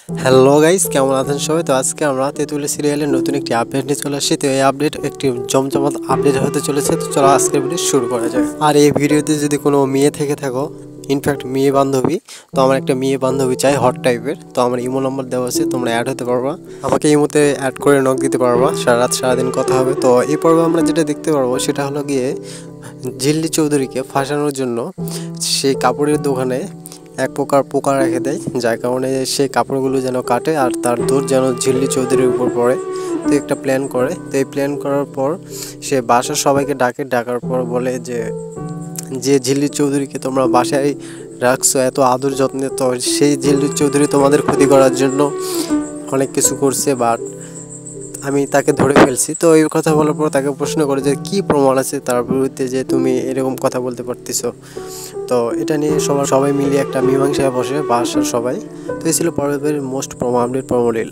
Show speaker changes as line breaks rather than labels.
Hello guys, কেমন আছেন সবাই? তো আজকে আমরা তেঁতুলিয়া সিরিয়ালের নতুন একটি আপডেট নিয়ে চলে আসছি। তো এই আপডেট একটি জমজমাট আপডেট হতে চলেছে। তো চলো আজকের ভিডিও শুরু করা যায়। আর এই ভিডিওতে যদি কোনো মেয়ে থেকে থাকো, ইনফ্যাক্ট মেয়ে বান্ধবী, তো আমার একটা মেয়ে বান্ধবী চাই হট টাইপের। তো আমার ইমো নাম্বার দেওয়া আছে, তোমরা অ্যাড হতে পারবা, আমাকে ইমোতে অ্যাড করে নক দিতে পারবা, সারা রাত সারাদিন কথা হবে। তো এই পর্বে আমরা যেটা দেখতে পারবো সেটা হলো গিয়ে ঝিল্লি চৌধুরীকে ফাঁসানোর জন্য সেই কাপড়ের দোকানে এক প্রকার পোকা রেখে দেয়, যার কারণে সেই কাপড়গুলো যেন কাটে আর তার দৌড় যেন ঝিল্লি চৌধুরীর উপর পড়ে। তো একটা প্ল্যান করে, তো এই প্ল্যান করার পর সে বাসার সবাইকে ডাকার পর বলে যে যে ঝিল্লি চৌধুরীকে তোমরা বাসায় রাখছো এত আদর যত্নে, তো সেই ঝিল্লি চৌধুরী তোমাদের ক্ষতি করার জন্য অনেক কিছু করছে, বাট আমি তাকে ধরে ফেলছি। তো এই কথা বলার পর তাকে প্রশ্ন করে যে কী প্রমাণ আছে তার বিরুদ্ধে যে তুমি এরকম কথা বলতে পারতেছো। তো এটা নিয়ে সবাই মিলিয়ে একটা মীমাংসায় বসে বাসার সবাই। তো এই ছিল পর্বের মোস্ট আপডেট প্রোমো রিল।